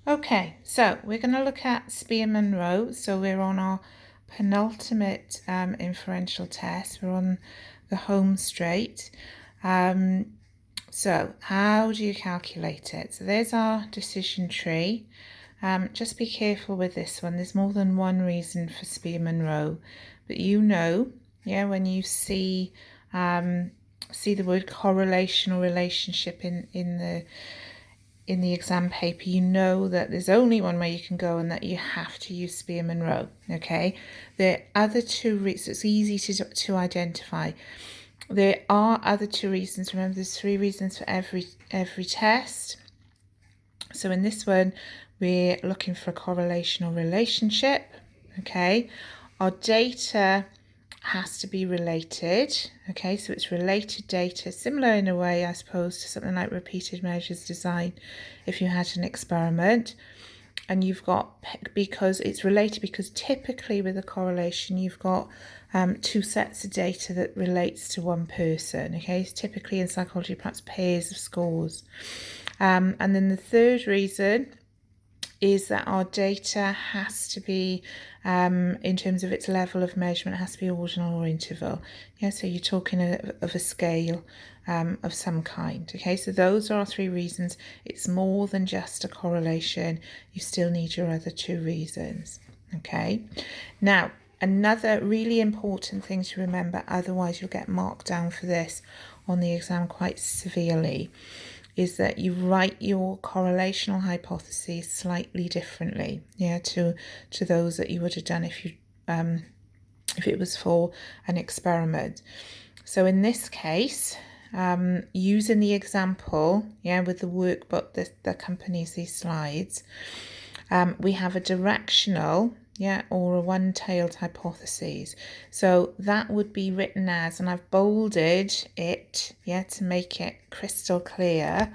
Okay, so we're going to look at Spearman Rho. So we're on our penultimate inferential test. We're on the home straight. So how do you calculate it? So there's our decision tree. Just be careful with this one. There's more than one reason for Spearman Rho, but when you see the word correlational relationship in the exam paper, you know that there's only one way you can go and that you have to use Spearman Rho, okay? The other two reasons, it's easy to identify. There are other two reasons. Remember, there's 3 reasons for every test. So in this one, we're looking for a correlational relationship, okay? Our data has to be related, okay, so it's related data, similar in a way, I suppose, to something like repeated measures design if you had an experiment. And you've got, because it's related, because typically with a correlation you've got 2 sets of data that relates to one person, okay, so typically in psychology perhaps pairs of scores. And then the third reason is that our data has to be, in terms of its level of measurement, has to be ordinal or interval. Yeah, so you're talking of a scale of some kind. Okay, so those are our 3 reasons. It's more than just a correlation. You still need your other 2 reasons. Okay, now another really important thing to remember, otherwise you'll get marked down for this on the exam quite severely, is that you write your correlational hypotheses slightly differently, to those that you would have done if it was for an experiment. So in this case, using the example, with the workbook that accompanies these slides, we have a directional, or a one-tailed hypothesis. So that would be written as, and I've bolded it, to make it crystal clear,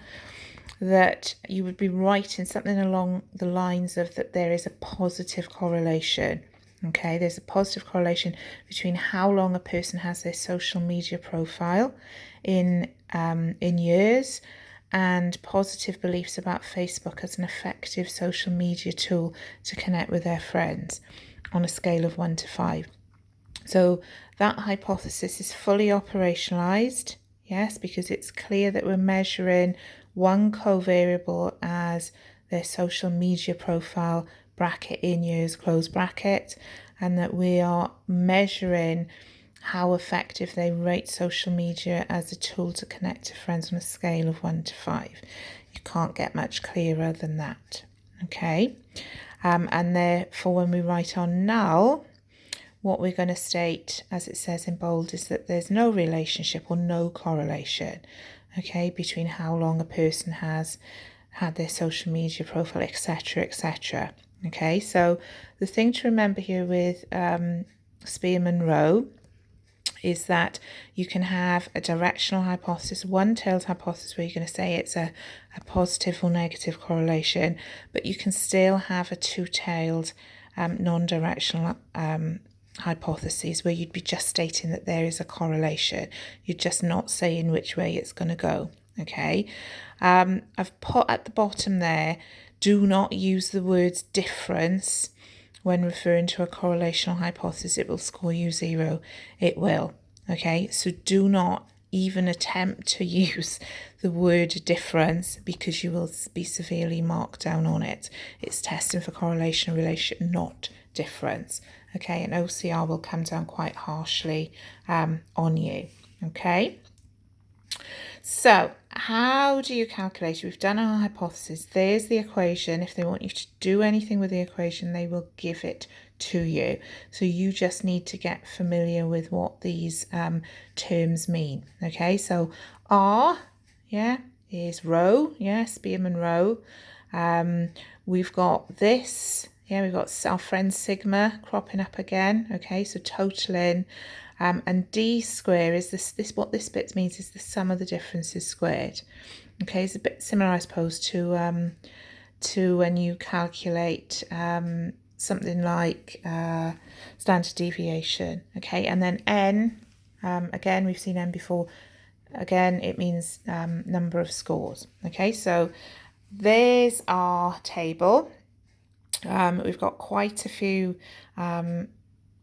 that you would be writing something along the lines of that there is a positive correlation. Okay, there's a positive correlation between how long a person has their social media profile in years, and positive beliefs about Facebook as an effective social media tool to connect with their friends on a scale of 1 to 5. So that hypothesis is fully operationalized, yes, because it's clear that we're measuring one covariable as their social media profile, bracket in years, close bracket, and that we are measuring how effective they rate social media as a tool to connect to friends on a scale of 1 to 5. You can't get much clearer than that, okay? And therefore, when we write our null, what we're going to state, as it says in bold, is that there's no relationship or no correlation, okay, between how long a person has had their social media profile, etc., etc. Okay, so the thing to remember here with Spearman Rho is that you can have a directional hypothesis, one-tailed hypothesis, where you're going to say it's a positive or negative correlation, but you can still have a two-tailed non-directional hypotheses where you'd be just stating that there is a correlation. You're just not saying which way it's going to go. Okay, I've put at the bottom there, do not use the words difference when referring to a correlational hypothesis. It will score you 0. It will. Okay, so do not even attempt to use the word difference, because you will be severely marked down on it. It's testing for correlational relationship, not difference. Okay, and OCR will come down quite harshly on you. Okay, so how do you calculate it? We've done our hypothesis. There's the equation. If they want you to do anything with the equation, they will give it to you. So you just need to get familiar with what these terms mean. Okay, so R, is Rho, Spearman Rho. We've got this, we've got our friend sigma cropping up again. Okay, so totaling. And d square is this what this bit means is the sum of the differences squared. Okay, it's a bit similar, I suppose, to when you calculate something like standard deviation. Okay, and then n, again, we've seen n before. Again, it means number of scores. Okay, so there's our table. We've got quite a few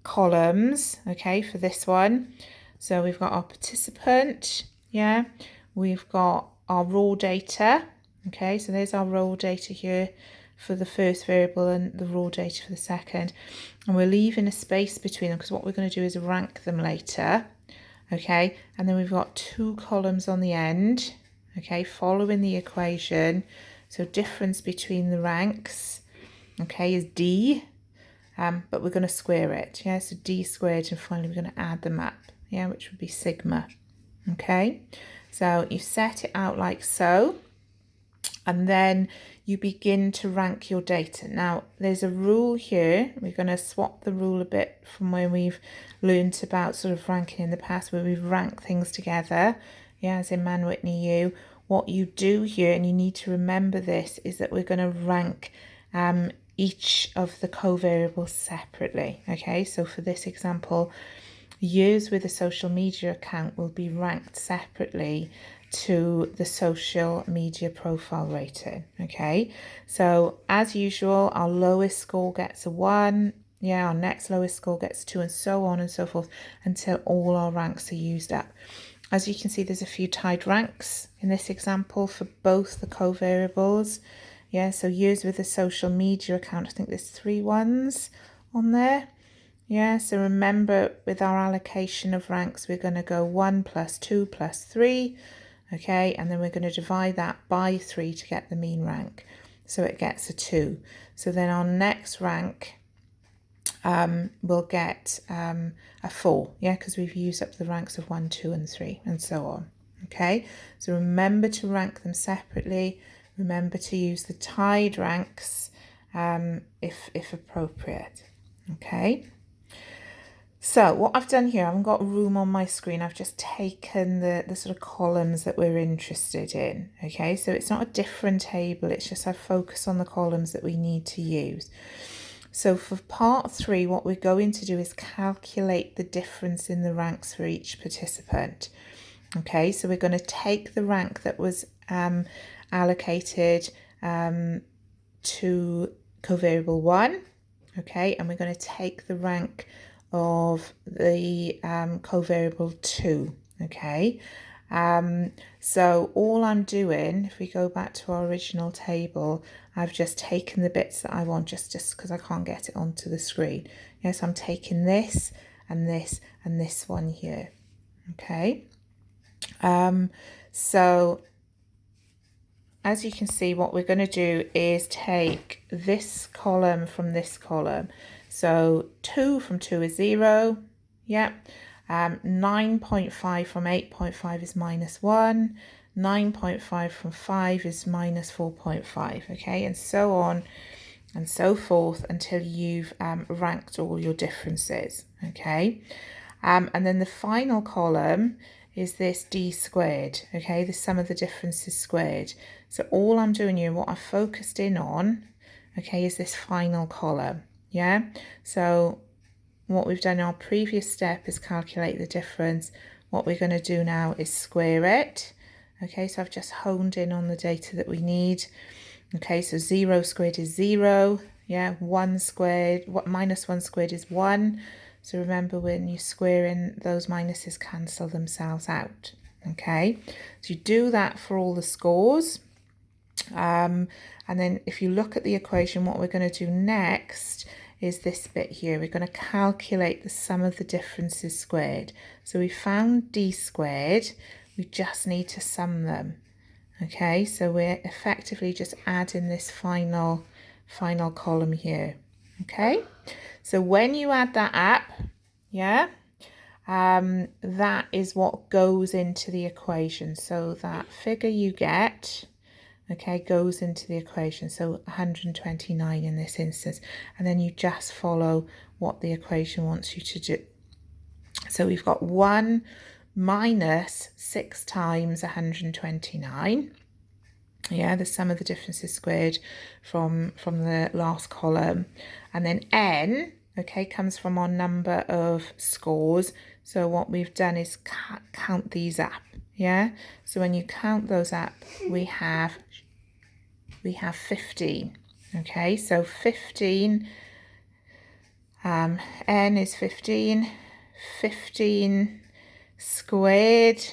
columns, okay, for this one. So we've got our participant, yeah, we've got our raw data, okay, so there's our raw data here for the first variable and the raw data for the second, and we're leaving a space between them because what we're going to do is rank them later, okay, and then we've got two columns on the end, okay, following the equation. So difference between the ranks, okay, is D, but we're going to square it, yeah, so D squared, and finally we're going to add them up, yeah, which would be sigma, okay. So you set it out like so, and then you begin to rank your data. Now there's a rule here, we're going to swap the rule a bit from when we've learned about sort of ranking in the past, where we've ranked things together, yeah, as in Man Whitney U. What you do here, and you need to remember this, is that we're going to rank each of the covariables separately, okay. So for this example, years with a social media account will be ranked separately to the social media profile rating, okay. So as usual, our lowest score gets a 1, yeah, our next lowest score gets a 2, and so on and so forth until all our ranks are used up. As you can see, there's a few tied ranks in this example for both the covariables. Yeah, so years with a social media account, I think there's 3 ones on there. Yeah, so remember with our allocation of ranks, we're going to go 1 plus 2 plus 3, okay, and then we're going to divide that by 3 to get the mean rank. So it gets a 2. So then our next rank will get a 4, yeah, because we've used up the ranks of 1, 2 and 3 and so on, okay. So remember to rank them separately. Remember to use the tied ranks if appropriate, okay. So what I've done here, I haven't got room on my screen. I've just taken the sort of columns that we're interested in, okay. So it's not a different table, it's just I've focused on the columns that we need to use. So for part 3, what we're going to do is calculate the difference in the ranks for each participant. Okay, so we're going to take the rank that was allocated to covariable 1, okay, and we're going to take the rank of the covariable 2, okay. So all I'm doing, if we go back to our original table, I've just taken the bits that I want just because I can't get it onto the screen. Yes, I'm taking this and this and this one here, okay. So as you can see, what we're going to do is take this column from this column. So 2 from 2 is 0, yeah. 9.5 from 8.5 is -1. 9.5 from 5 is -4.5, okay, and so on and so forth until you've ranked all your differences, okay. And then the final column is this D squared, okay, the sum of the differences squared. So all I'm doing here, what I've focused in on, okay, is this final column, yeah. So what we've done in our previous step is calculate the difference. What we're going to do now is square it, okay. So I've just honed in on the data that we need, okay. So 0 squared is 0, yeah. 1 squared, -1 squared is 1. So remember, when you square in, those minuses cancel themselves out, okay. So you do that for all the scores, and then if you look at the equation, what we're going to do next is this bit here. We're going to calculate the sum of the differences squared. So we found D squared, we just need to sum them, okay. So we're effectively just adding this final column here, okay. So when you add that up, yeah, that is what goes into the equation. So that figure you get, okay, goes into the equation. So 129 in this instance, and then you just follow what the equation wants you to do. So we've got 1 minus 6 times 129. Yeah, the sum of the differences squared from the last column, and then n, okay, comes from our number of scores. So what we've done is count these up, yeah. So when you count those up, we have we have 15. Okay, so 15, n is 15, 15 squared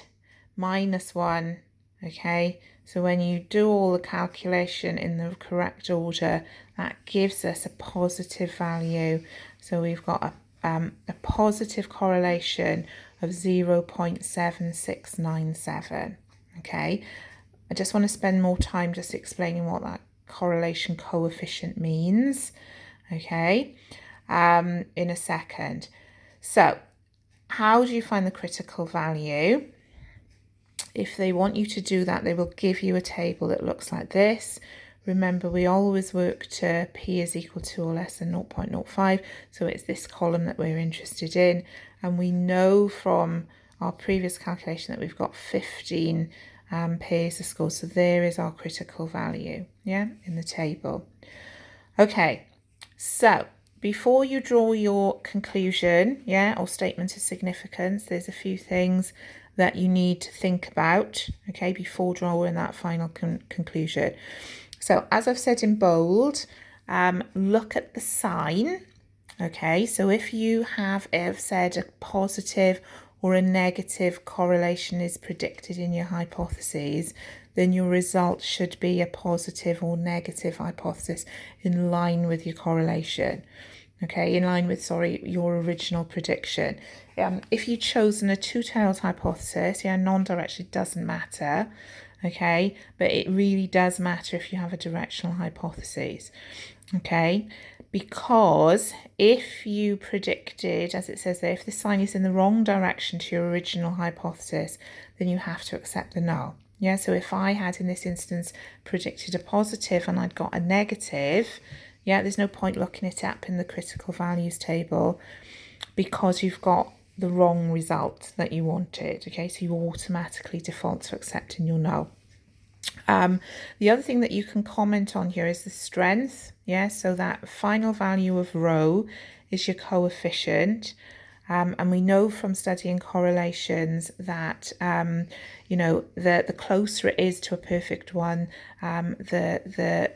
minus 1. Okay, so when you do all the calculation in the correct order, that gives us a positive value. So we've got a positive correlation of 0.7697. Okay, I just want to spend more time just explaining what that correlation coefficient means. Okay, in a second. So how do you find the critical value? If they want you to do that, they will give you a table that looks like this. Remember, we always work to p is equal to or less than 0.05. So it's this column that we're interested in. And we know from our previous calculation that we've got 15 pairs of scores. So there is our critical value, yeah, in the table. Okay, so before you draw your conclusion, yeah, or statement of significance, there's a few things that you need to think about, okay, before drawing that final conclusion. So as I've said in bold, look at the sign, okay? So if you have said a positive or a negative correlation is predicted in your hypotheses, then your result should be a positive or negative hypothesis in line with your correlation. Okay, in line with, your original prediction. If you've chosen a two-tailed hypothesis, non-directional doesn't matter, okay, but it really does matter if you have a directional hypothesis, okay, because if you predicted, as it says there, if the sign is in the wrong direction to your original hypothesis, then you have to accept the null. Yeah, so if I had in this instance predicted a positive and I'd got a negative, yeah, there's no point looking it up in the critical values table because you've got the wrong result that you wanted. Okay, so you automatically default to accepting your null. The other thing that you can comment on here is the strength. Yeah, so that final value of rho is your coefficient. And we know from studying correlations that, the closer it is to a perfect one, the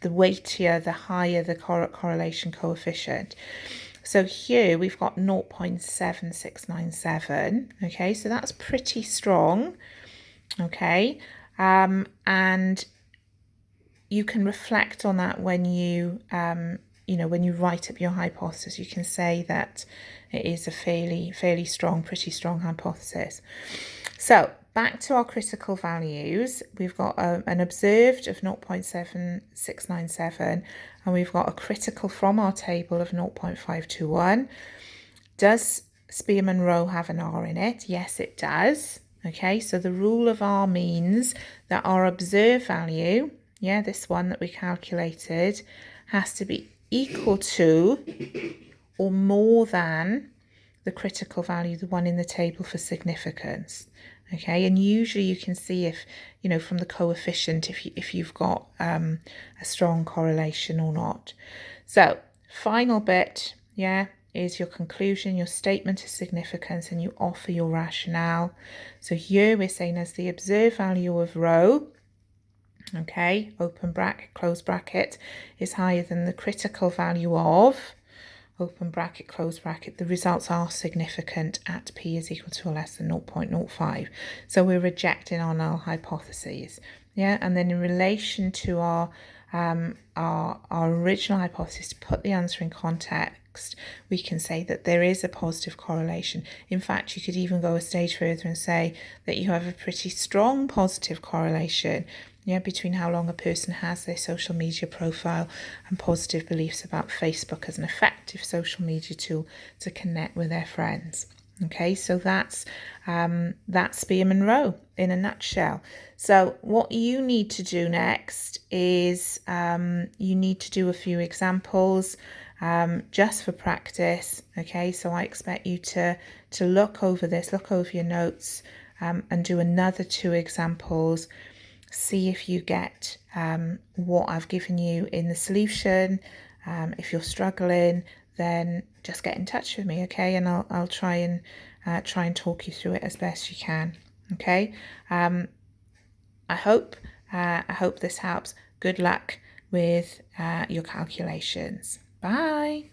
weightier, the higher the correlation coefficient. So here we've got 0.7697. Okay, so that's pretty strong. Okay, and you can reflect on that when you when you write up your hypothesis. You can say that it is a fairly strong, pretty strong hypothesis. So back to our critical values, we've got an observed of 0.7697 and we've got a critical from our table of 0.521. Does Spearman Rho have an R in it? Yes, it does. Okay, so the rule of R means that our observed value, yeah, this one that we calculated, has to be equal to or more than the critical value, the one in the table for significance. Okay, and usually you can see if, from the coefficient, if you've got a strong correlation or not. So final bit, yeah, is your conclusion, your statement of significance, and you offer your rationale. So here we're saying as the observed value of rho, okay, open bracket, close bracket, is higher than the critical value of, open bracket, close bracket, the results are significant at p is equal to or less than 0.05. So we're rejecting our null hypotheses. Yeah, and then in relation to our original hypothesis, to put the answer in context, we can say that there is a positive correlation. In fact, you could even go a stage further and say that you have a pretty strong positive correlation, yeah, between how long a person has their social media profile and positive beliefs about Facebook as an effective social media tool to connect with their friends. Okay, so that's Spearman Rho in a nutshell. So what you need to do next is you need to do a few examples just for practice. Okay, so I expect you to look over this, look over your notes and do another 2 examples. See if you get what I've given you in the solution. If you're struggling, then just get in touch with me, okay? And I'll try and talk you through it as best you can, okay? I hope I hope this helps. Good luck with your calculations. Bye.